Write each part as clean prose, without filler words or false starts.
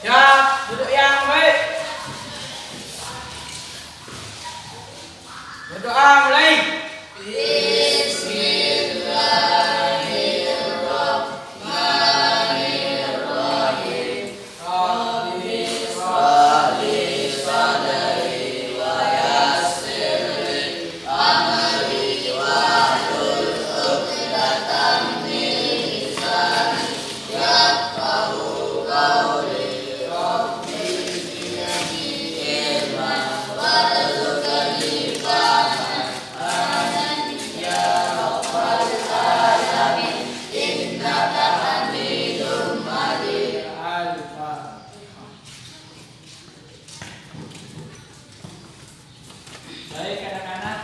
Ya, duduk yang baik. Berdoa mulai. Baik anak-anak,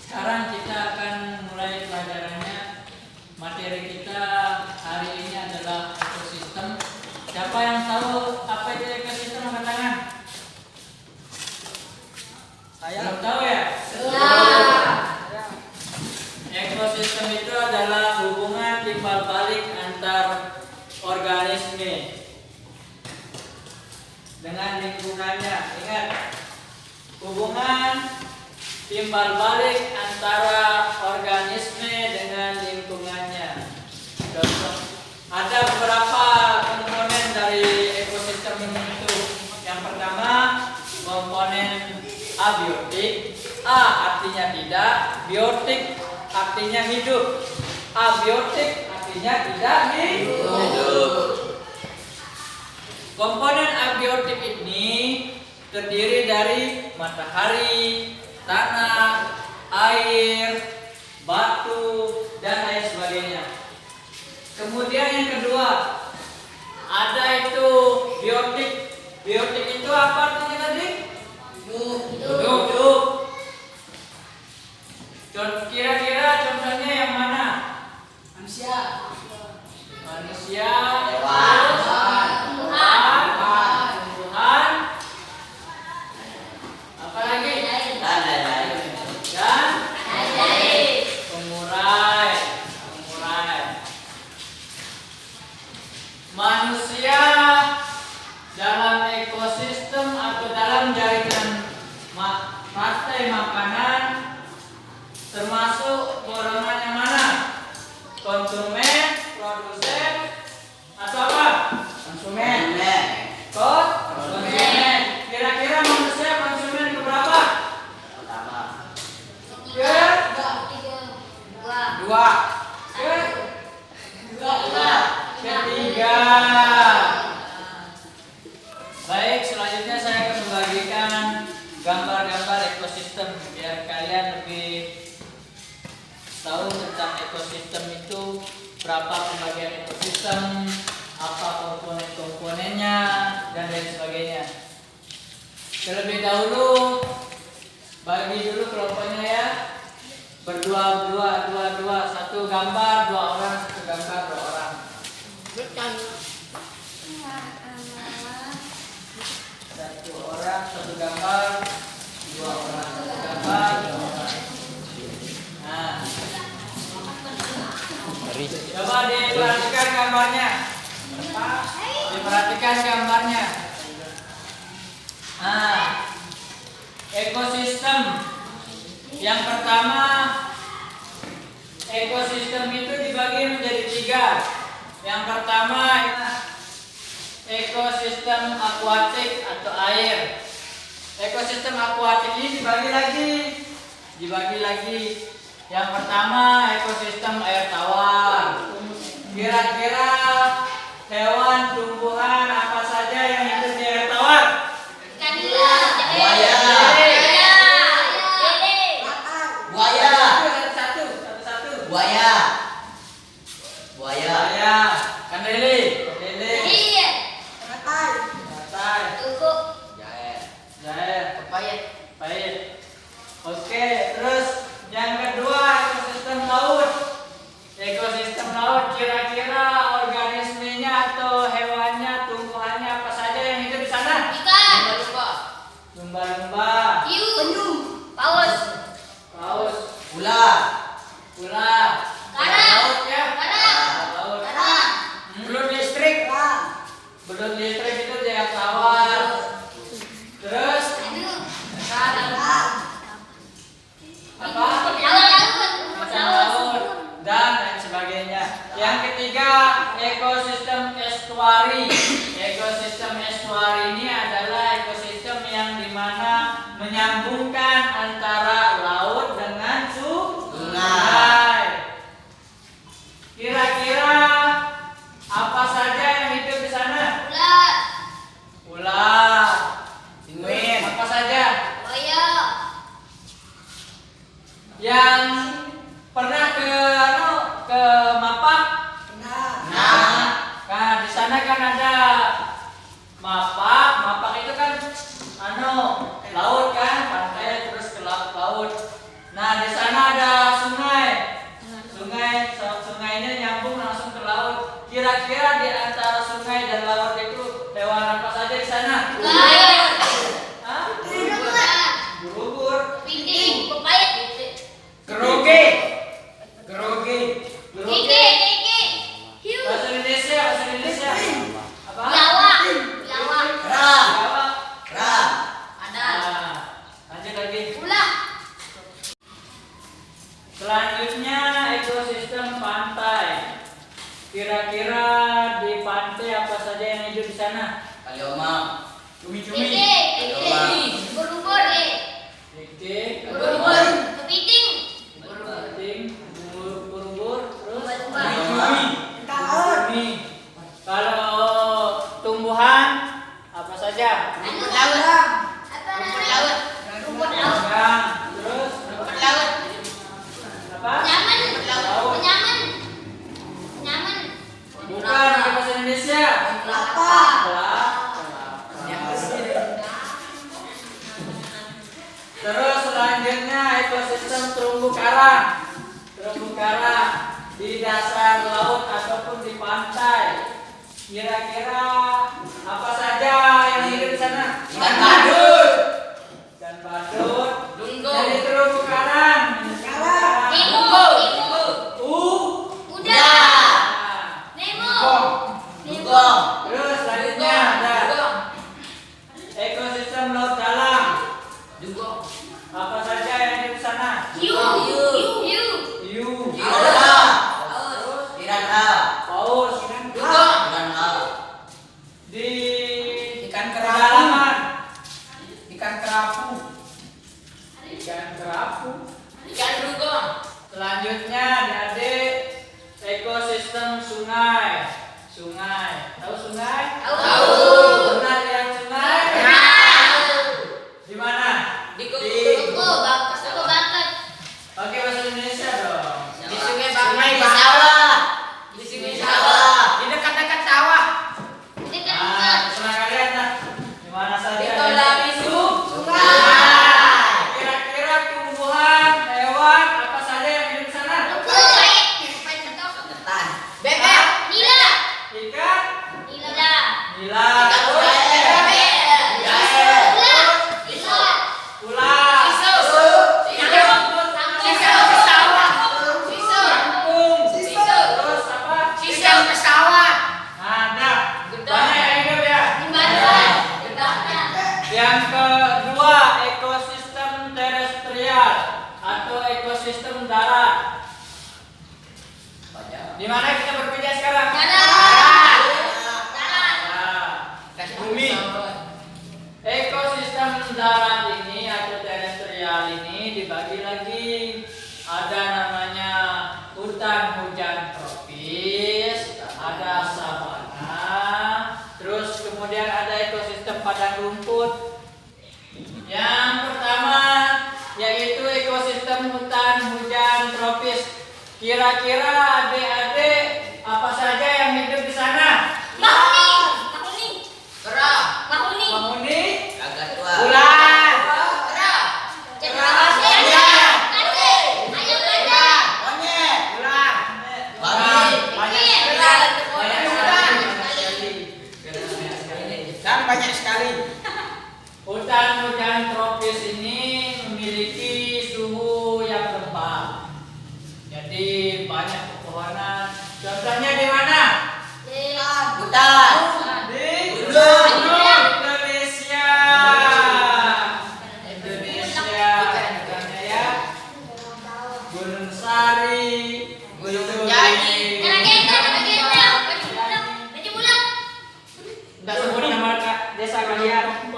sekarang kita akan mulai pelajarannya. Materi kita hari ini adalah ekosistem. Siapa yang tahu apa itu ekosistem, angkat tangan. Saya belum tahu ya? Ekosistem itu adalah hubungan timbal balik antar organisme dengan lingkungannya. Ingat, hubungan timbal balik antara organisme dengan lingkungannya. Contoh, ada beberapa komponen dari ekosistem itu. Yang pertama, komponen abiotik. A artinya tidak, biotik artinya hidup. Abiotik artinya tidak hidup. Komponen abiotik ini terdiri dari matahari, tanah, air, batu, dan lain sebagainya. Kemudian yang kedua, ada itu biotik. Biotik itu apa artinya tadi? Hidup. Kira-kira contohnya yang mana? Manusia, Tuhan, apa lagi? Dan pengurai. Manusia dalam ekosistem atau dalam jaringan rantai makanan termasuk golongan yang mana? Konsumen, produsen, atau apa? Konsumen. Konsumen. Kira-kira manusia konsumen keberapa? Dua. Ketiga. Baik, selanjutnya saya akan membagikan gambar-gambar ekosistem biar kalian lebih tahu tentang ekosistem itu, berapa pembagian ekosistem, apa komponen-komponennya, dan lain sebagainya. Terlebih dahulu, bagi dulu kelompoknya ya, berdua, satu gambar, dua orang, satu gambar, dua orang. Satu orang, satu gambar, dua orang, satu gambar, dua orang. Nah, coba diperhatikan gambarnya. Nah, ekosistem. Yang pertama, ekosistem itu dibagi menjadi tiga. Yang pertama, ekosistem akuatik atau air. Ekosistem akuatik ini dibagi lagi. Yang pertama, ekosistem air tawar. Kira-kira hewan, tumbuhan apa saja yang hidup di air tawar? Buaya. Kandeli. Jair. Pahit. menyambungkan antara laut dengan sungai. Kira-kira apa saja yang hidup di sana? Ular. Penguin. Apa saja? Buaya. Yang pernah ke Mapak? Nah, di sana kan ada Mapak. Mapak itu kan laut kan, pantai terus ke laut. Nah, di sana ada sungai. Sungainya nyambung langsung ke laut. Kira-kira di antara sungai dan laut itu hewan apa saja di sana? Hah? Ubur-ubur. Piting. Pepaya. Geroge. Keke. Hiu. Bahasa Indonesia. Apa? Lawak. Kera. Apa? Ada. Nah, lanjut lagi. Ular. Selanjutnya ekosistem pantai. Kira-kira di pantai apa saja yang hidup di sana? Kaliomang. Cumi-cumi. Keke. Ubur-ubur. Ikan, Ubur-ubur. Kepiting. kepiting, ubur-ubur, terus Cumi-cumi. cumi. Kalau tumbuhan apa saja? Rumput laut. Rumput laut. Ikan, terus Rumput laut. apa? Penyaman. Laut. Penyaman. Bukan pakai bahasa Indonesia. Kelapa. Terus selanjutnya ekosistem terumbu karang. Terumbu karang di dasar laut ataupun di pantai. Kira-kira apa saja yang hidup di sana? Ikan badut. Ikan badut. Dunggo. Jadi terumbu karang. Nemo. Nah, Nemo. Dugong. terus selanjutnya ada ekosistem laut dalam. Apa saja yang hidup di sana? Hiu. Hiu. Piranha. Terus Piranha. paus. Piranha. Di Ikan kedalaman. Ikan kerapu. Ikan kerapu. Ikan dugong. Selanjutnya adik-adik ekosistem sungai. Tahu sungai? Tahu. Pernah lihat sungai? Di mana? Tunggu banget. Pakai bahasa Indonesia dong. Di Sungai Sungai Bangkai. sawah. Di Sungai Sawah. Di dekat-dekat sawah. Nah, terserah kalian lah. Di mana saja? Di Tola Bisu. Kira-kira tumbuhan, hewan apa saja yang hidup di sana? Ketan. Bebek. Nila. Ikan, Nila. nila, Ikan buaya. ular, terus apa? Ada. Banyak yang hidup ya. Yang kedua, ekosistem terestrial atau ekosistem darat. Di mana kita berpijak sekarang? Nah, Bumi. ekosistem darat ini atau terestrial ini dibagi lagi. Ada namanya hutan hujan tropis, ada sabana, terus kemudian ada ekosistem padang rumput. Yang pertama yaitu ekosistem hutan hujan tropis. Kira-kira adik-adik apa saja yang hidup di sana? Penghuni, ular, Monyet. ular, Babi. Banyak sekali. Hutan hujan tropis ini memiliki suhu yang lembab. Jadi banyak pepohonan. Contohnya di mana? Hutan. Di Gunung. Indonesia. Indonesia. Contohnya ya. Gunung Sari, Gunung Jadi. Tidak sebut nama desa kalian.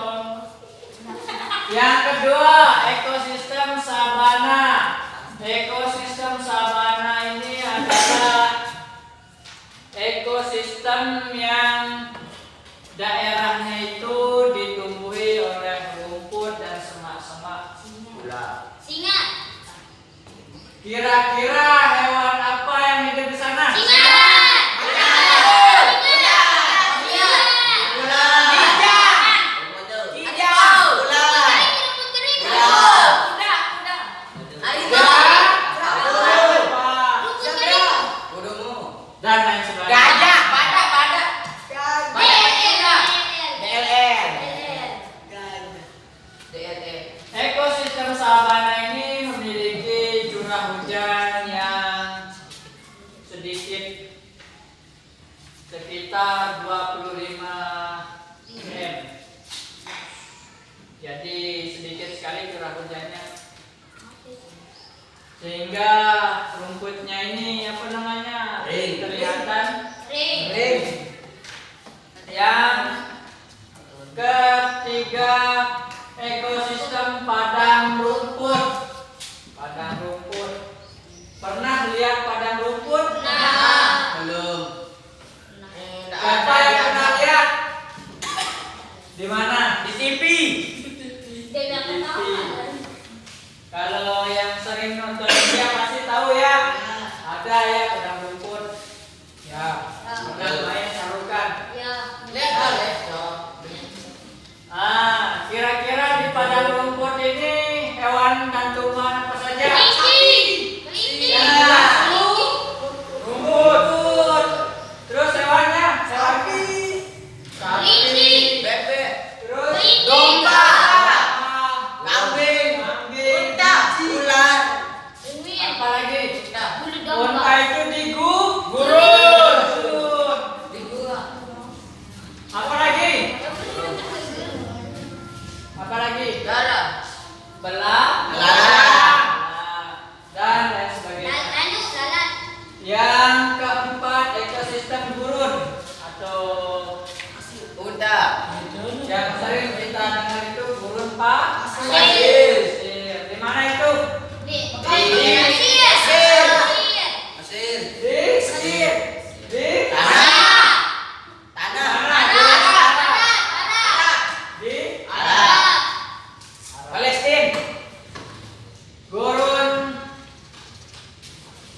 Yang kedua, ekosistem sabana. Ekosistem sabana ini adalah ekosistem yang daerahnya itu ditumbuhi oleh rumput dan semak-semak. Singa. Kira-kira hewan apa yang hidup di sana? Singa. Dan lain sebagainya. Gajah. Badak. Ekosistem sabana ini memiliki curah hujan yang sedikit, sekitar 25 mm. Jadi sedikit sekali curah hujannya, sehingga rumputnya ini apa namanya kelihatan Ring. Yang ketiga, ekosistem padang rumput. Padang rumput. Pernah lihat padang rumput? Nah. Belum. Siapa yang pernah lihat? Di mana? Di TV. Dia nggak ketawa. Kalau yang sering nonton dia pasti tahu ya. Ada ya padang rumput. Ya. Pernah main sarukan. Ya. Kira-kira di padang rumput ini hewan dan tumbuhan apa saja? Kelinci. Ya. Rumput. Terus hewannya? Sapi. Kelinci. Bebek. Terus Kelinci. Domba. Kambing. Unta. Ular. Penguin. Apa lagi? Bulu Unta domba. itu Gurun. Gurun. Di gua. Apa lagi? Apa lagi? Darah. Belang. Belalang. Dan lain sebagainya. Lalat. Yang keempat, ekosistem gurun atau Unta. yang sering kita dengar itu gurun pasir. Di mana itu? Mesir. Di Mesir. Di Tanah. Tanah. Di Arab. Palestina. gurun.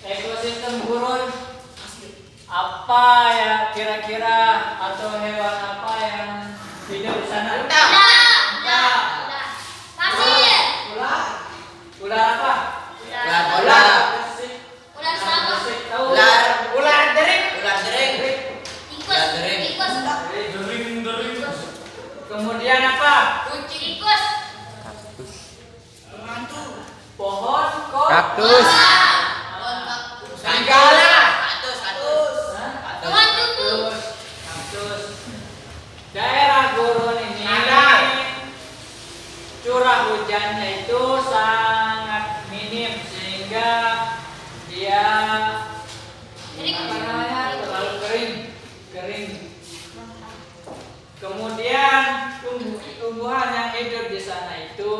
Ekosistem gurun. Apa ya kira-kira atau hewan apa yang hidup di sana? Unta. Ular. Ular apa? Ular. Pesik. Ular sama. Pesik tahu. Ular dering. Ular dering. Tikus. Kemudian apa? Tikus. Pohon Kaktus. Serigala. Pohon tutu. Kaktus. Daerah gurun ini curah hujannya itu sangat minim sehingga dia apa namanya terlalu kering. Kemudian tumbuhan yang hidup di sana itu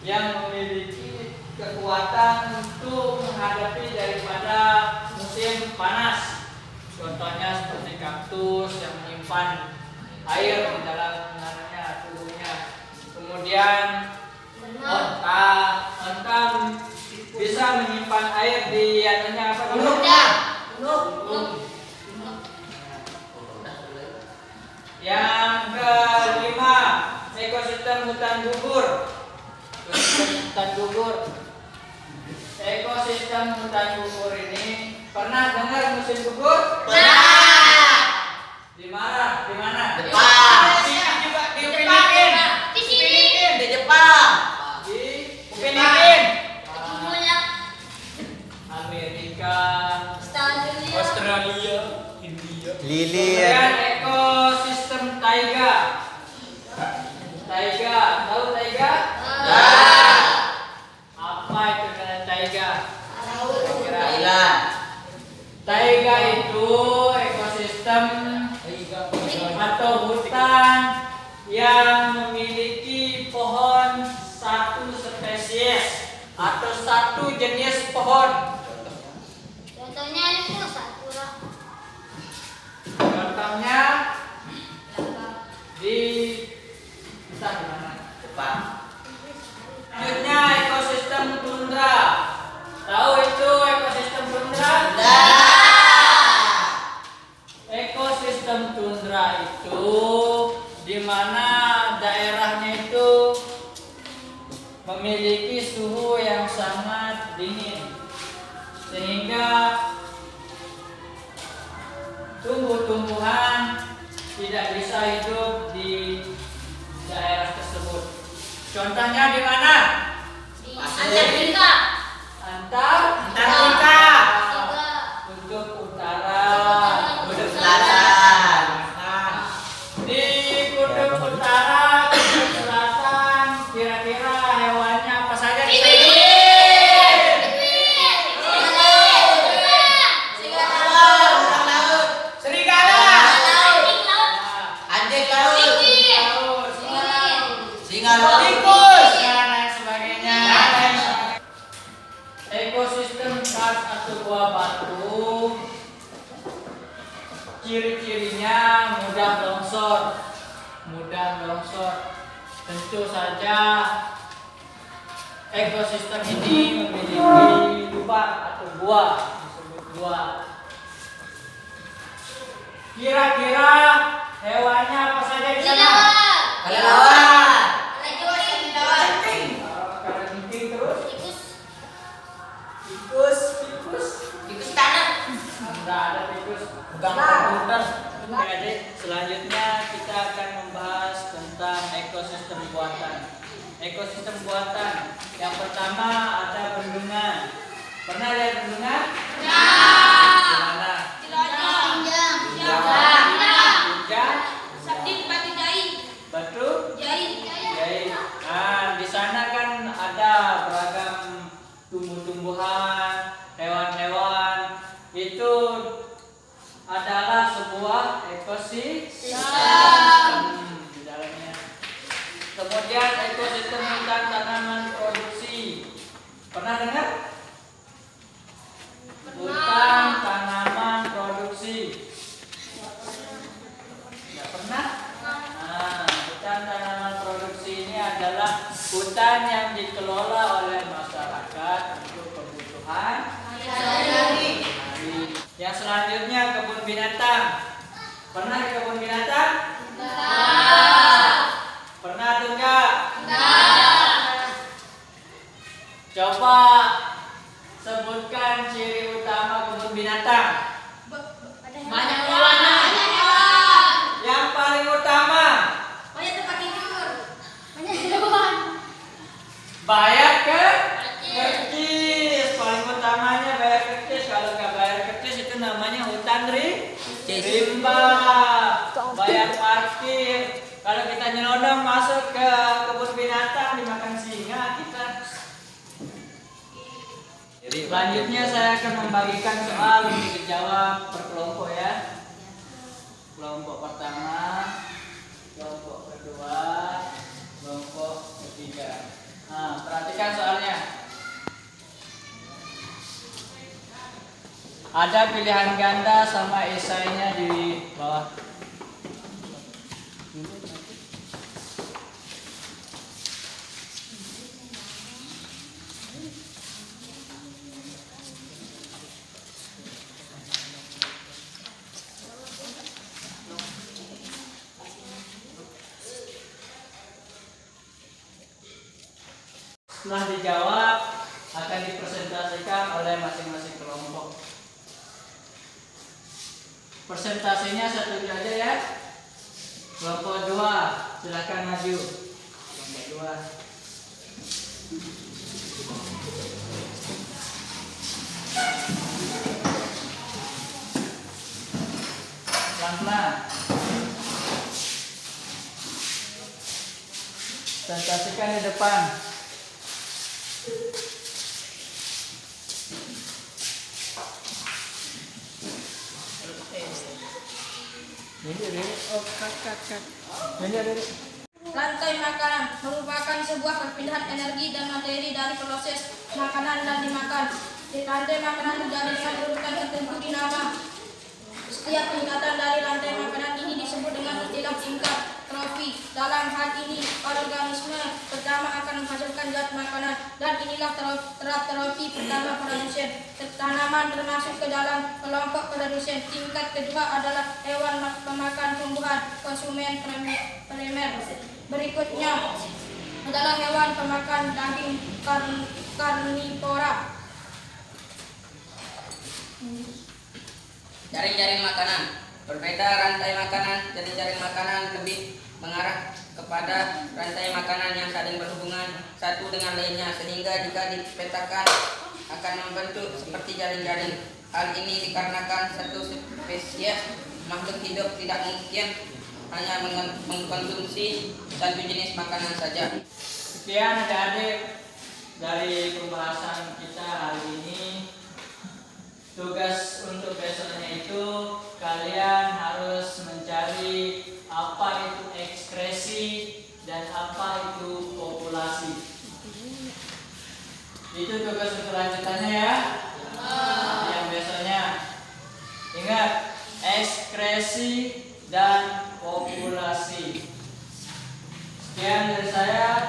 yang memiliki kekuatan untuk menghadapi daripada musim panas. Contohnya seperti kaktus yang menyimpan air di dalam tubuhnya. Kemudian onta bisa menyimpan air di anunya apa namanya? Gunung. Yang kelima, ekosistem hutan gugur. Ekosistem hutan gugur ini pernah dengar musim gugur? Di mana? Jepang. Di sini. Di Jepang. Di Filipina. Mulak. Amerika. Australia. Lili. Kemudian ekosistem taiga. Tahu taiga? Apa itu dengan taiga? Thailand. Taiga itu ekosistem atau hutan yang memiliki pohon memiliki suhu yang sangat dingin sehingga tumbuh-tumbuhan tidak bisa hidup di daerah tersebut. Contohnya di mana? Di Pasir. Antartika. Antartika. Kutub utara. Kutub selatan. Di kutub utara, kutub selatan, kira-kira hewannya apa saja di sana? Serigala. Anjing laut. Singa laut. Tikus dan lain sebagainya. Ekosistem kars atau gua batu, ciri-cirinya mudah longsor. Tentu saja ekosistem ini memiliki lubang atau gua, disebut gua. Kira-kira hewannya apa saja di sana? Kelelawar. Kalajengking terus. Tikus tanah. Enggak ada tikus. Bukan komputer. Jadi selanjutnya kita akan membahas tentang ekosistem buatan. Ekosistem buatan. Yang pertama ada bendungan. Pernah lihat bendungan? Di mana? Hujan? Batu? Jahit. Nah, di sana kan ada beragam tumbuh-tumbuhan, hewan-hewan. Itu adalah sebuah ekosistem di dalamnya. Kemudian ekosistem hutan tanaman produksi. Pernah dengar? Hutan tanaman produksi. Tidak pernah? Nah, hutan tanaman produksi ini adalah hutan yang dikelola oleh masyarakat untuk kebutuhan sehari-hari. Yang selanjutnya kebun binatang. Pernah ke kebun binatang? Pernah atau enggak? Coba sebutkan ciri utama kebun binatang. Banyak warna. Yang paling utama, Banyak tempat tidur. Banyak hewan. bayar kertis. Paling utamanya bayar kertis. Kalau nggak bayar kertis itu namanya hutan rimba. Bayar parkir. Kalau kita nyelonong masuk ke kebun binatang dimakan singa kita. Selanjutnya saya akan membagikan soal untuk dijawab per kelompok ya. Kelompok pertama, kelompok kedua, kelompok ketiga. Nah, perhatikan soalnya. Ada pilihan ganda sama esainya di bawah. Setelah dijawab akan dipresentasikan oleh masing-masing kelompok. Presentasinya satu aja ya. Kelompok 2 silakan maju. Kelompok 2. Pelan-pelan. Presentasikan di depan. Rantai makanan merupakan sebuah perpindahan energi dan materi dari proses makanan dan dimakan. Di rantai makanan terjadi dengan urutan tertentu di nama. Setiap tingkatan dari rantai makanan ini disebut dengan istilah singkat trofi. Dalam hal ini, organisme pertama akan menghasilkan zat makanan dan inilah tahap trofi pertama produsen. Tanaman termasuk ke dalam kelompok produsen. Tingkat kedua adalah hewan pemakan tumbuhan, konsumen primer. Berikutnya adalah hewan pemakan daging karnivora. Jaring-jaring makanan. Berbeda rantai makanan, jaring-jaring makanan lebih mengarah kepada rantai makanan yang saling berhubungan satu dengan lainnya, sehingga jika dipetakan akan membentuk seperti jaring-jaring. Hal ini dikarenakan satu spesies makhluk hidup tidak mungkin hanya mengkonsumsi satu jenis makanan saja. Sekian adik-adik dari pembahasan kita hari ini. Tugas untuk besoknya itu kalian harus mencari apa itu ekskresi dan apa itu populasi. Itu tugas untuk lanjutannya ya. Yang besoknya. Ingat, ekskresi dan populasi. Sekian dari saya.